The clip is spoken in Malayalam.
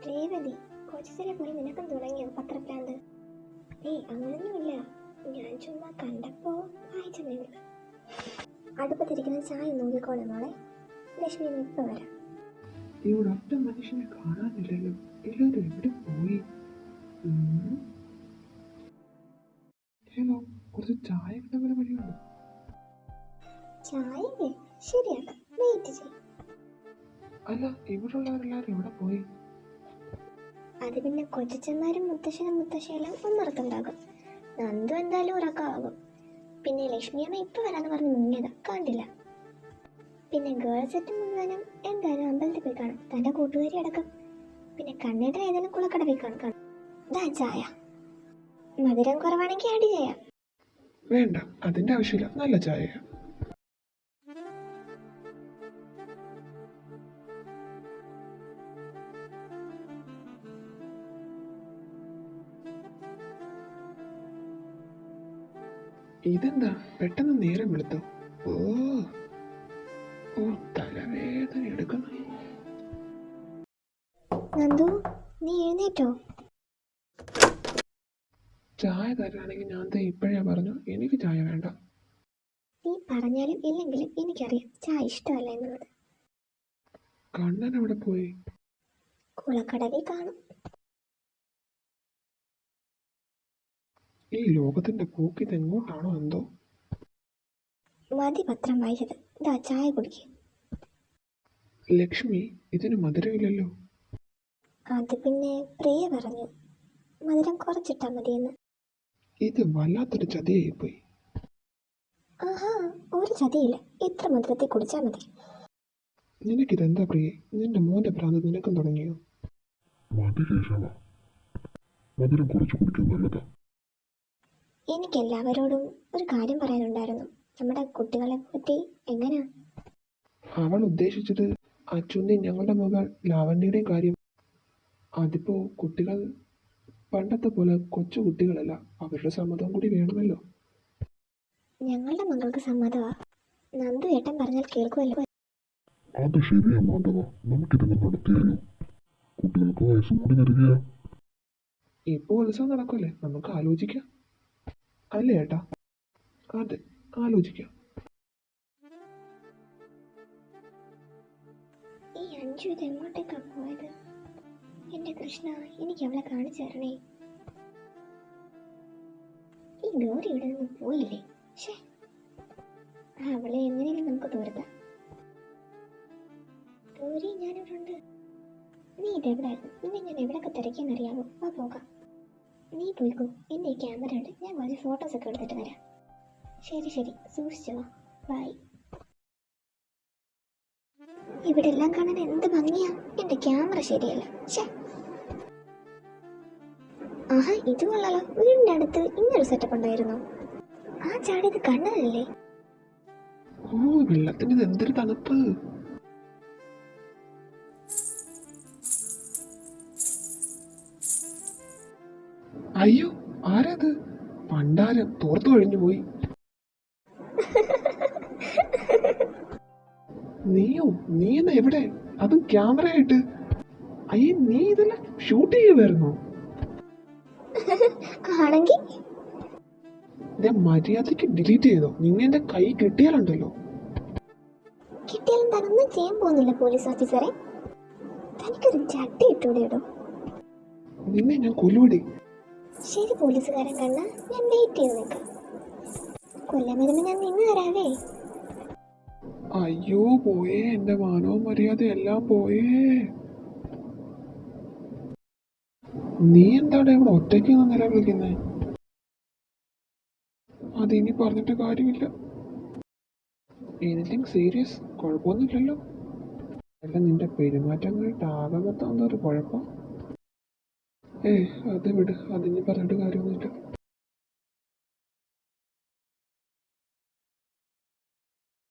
രേവതി, കൊച്ചിലെ പോലെ നിനക്കും തുടങ്ങിയോ പത്രപ്രാന്ത്? അങ്ങനൊന്നുമില്ല, ഞാൻ ചുമ്മാ കണ്ടപ്പോ വായിച്ചതേ ഉള്ളൂ. അടുപ്പത്തിരിക്കുന്ന ചായ നോക്കിക്കോളെ മോളെ. ലക്ഷ്മി ഇപ്പൊ വരാം. ഇവിടെ ഒറ്റ മനുഷ്യനെ കാണാനില്ലല്ലോ, എല്ലാവരും എവിടെ പോയി? ഹലോ, കുറച്ച് ചായ കിട്ടാൻ വല്ല വഴിയുണ്ടോ? ചായല്ലേ, ശരിയാക്കാം, വെയിറ്റ് ചെയ്യും. അല്ല, ഇവിടെയുള്ളവരെല്ലാവരും എവിടെ പോയി? അത് പിന്നെ കൊച്ചന്മാരും മുത്തശ്ശനും മുത്തശ്ശിയെല്ലാം ഒന്നറത്തുണ്ടാകും. നന്ദു എന്തായാലും ഉറക്കമാകും. പിന്നെ ലക്ഷ്മിയമ്മ ഇപ്പൊ വരാന്ന് പറഞ്ഞ് മുങ്ങിയതാ, കണ്ടില്ല. പിന്നെ ഗേൾസ് സെറ്റ് മുഴുവനും എന്തായാലും അമ്പലത്തിൽ പോയി കാണും, തന്റെ കൂട്ടുകാരി അടക്കം. പിന്നെ കണ്ണേട്ടൻ ഏതെങ്കിലും കുളക്കടവിൽ കാണും. ഇതാ ചായ, മധുരം കുറവാണെങ്കിൽ ആഡ് ചെയ്യാം. വേണ്ട, അതിന്റെ ആവശ്യമില്ല, നല്ല ചായ. ഇതെന്താ പെട്ടെന്ന് നേരം വെളുത്തോ? ഓ ഓ തലവേദന എടുക്കുന്നു. നന്ദു, നീ എഴുന്നേറ്റോ? ചായ തരാണെങ്കിൽ ഞാൻ ഇപ്പോഴേ പറഞ്ഞു, എനിക്ക് ചായ വേണ്ട. നീ പറഞ്ഞാലും ഇല്ലെങ്കിലും എനിക്കറിയാം ചായ ഇഷ്ടമല്ല എന്നുള്ളത്. കണ്ണൻ അവിടെ പോയി? കുളക്കടവിൽ കാണും. ഈ ലോകത്തിന്റെ പോക്ക് ഇതെങ്ങോട്ടാണോ എന്തോ. മതി പത്രം വായിച്ചത്, ഇതാ ചായ കുടിക്കുക. ലക്ഷ്മി, ഇതിന് മധുരമില്ലല്ലോ. അത് പിന്നെ പ്രിയ പറഞ്ഞു മധുരം കുറച്ചിട്ടാ മതിയെന്ന്. ഇത് വല്ലാത്തൊരു ചതിയായിപ്പോയി. ആഹാ, ഒരു ചതിയില്ല, ഇത്ര മധുരത്തിൽ കുടിച്ചാൽ മതി. നിനക്കിതെന്താ പ്രിയെ, നിന്റെ മോന്റെ ഭ്രാന്ത് നിനക്കും തുടങ്ങിയോ? മധുരം കുറച്ച് കുടിക്കാൻ നല്ലതാ. എനിക്ക് എല്ലാവരോടും ഒരു കാര്യം പറയാനുണ്ടായിരുന്നു. നമ്മുടെ കുട്ടികളെ പറ്റി എങ്ങനെയാ? അവൾ ഉദ്ദേശിച്ചത് അച്ഛൻ്റെയും ഞങ്ങളുടെ മകൾ ലാവണ്യയുടെയും കാര്യം. അതിപ്പോ കുട്ടികൾ പണ്ടത്തെ പോലെ കൊച്ചു കുട്ടികളല്ല, അവരുടെ സമ്മതം കൂടി വേണമല്ലോ. ഞങ്ങളുടെ മകൾക്ക് സമ്മതമാ. നന്ദു ഏട്ടൻ പറഞ്ഞാൽ കേൾക്കുമല്ലോ. അത് ശരിയാ മാധവ, നമുക്കിതൊന്ന് നടത്തിയാലോ? കുട്ടികൾക്ക് വയസ്സും കൂടി വരികയാ. ഇപ്പോൾ ഉത്സവം നടക്കുമല്ലേ, നമുക്ക് ആലോചിക്കാം. അല്ലേ ഏട്ടാ? അതെ, ആലോചിക്കാം. ഈ അഞ്ചു ഇത് എങ്ങോട്ടേക്കാ പോയത്? എന്റെ കൃഷ്ണ, എനിക്ക് അവളെ കാണിച്ചു തരണേ. ഈ ഗൗരി ഇവിടെ നിന്ന് പോയില്ലേ? അവളെ എങ്ങനെയും നമുക്ക് തോർത്താം. ഗൗരി, ഞാനിവിടെ. നീ ഇതെവിടായിരുന്നു? നിന്നെ ഞാൻ എവിടെയൊക്കെ തിരക്കിയെന്നറിയാവോ? വാ പോകാം. നീ പോയിക്കോ, എന്റെ ഈ ക്യാമറ ഉണ്ട്, ഞാൻ കുറച്ച് ഫോട്ടോസ് ഒക്കെ എടുത്തിട്ട് വരാം. ശരി ശരി, സൂക്ഷിച്ചു വാ. ബൈ. ഇവിടെ എല്ലാം കാണാൻ എന്ത് ഭംഗിയാ. എന്റെ ക്യാമറ ശരിയല്ല. ആഹാ, ഇത് കൊള്ളാലോ. വീടിന്റെ അടുത്ത് ഇങ്ങനൊരു സെറ്റപ്പ് ഉണ്ടായിരുന്നു. ആ ചാടിയത് കണ്ണനല്ലേ? ഓ, വെള്ളത്തിന് ഇത് എന്തൊരു തണുപ്പ്. അയ്യോ, ആരത്? പണ്ടാരം തോർത്തു കഴിഞ്ഞു പോയി. നീ എന്നാ എവിടെ? അതും ക്യാമറയായിട്ട്? അയ്യേ, നീ ഇതെല്ലാം ഷൂട്ട് ചെയ്യുമായിരുന്നോ? ആണെങ്കിൽ മര്യാദക്ക് ഡിലീറ്റ് ചെയ്തോ. നിന്നെ എന്റെ കൈ കിട്ടിയാലുണ്ടല്ലോ. കിട്ടിയാലും താനൊന്നും ചെയ്യാൻ പോകുന്നില്ല പോലീസ് ഓഫീസറെ. തനിക്കൊരു ചട്ടി ഇട്ടൂടെ ഇടും. നിന്നെ ഞാൻ കൊല്ലുവടി. ശരി പോലീസുകാരൻ കണ്ണ, ഞാൻ വെയിറ്റ് ചെയ്ത് നിൽക്കാം. കൊല്ലാൻ വരുമ്പോ ഞാൻ നിന്ന് തരാവേ. അയ്യോ, പോയേ, എന്റെ മാനവും മര്യാദ എല്ലാം പോയേ. നീ എന്താണ് ഇവിടെ ഒറ്റയ്ക്ക് നിലവിളിക്കുന്നേ? അതിനി പറഞ്ഞിട്ട് കാര്യമില്ല. Anything serious? കുഴപ്പമൊന്നുമില്ലല്ലോ? അല്ല, നിന്റെ പെരുമാറ്റങ്ങളായിട്ട് ആകെ മൊത്തം എന്തോ ഒരു കുഴപ്പം. അത് വിട്, അതിനി പറഞ്ഞിട്ട് കാര്യമൊന്നുമില്ല.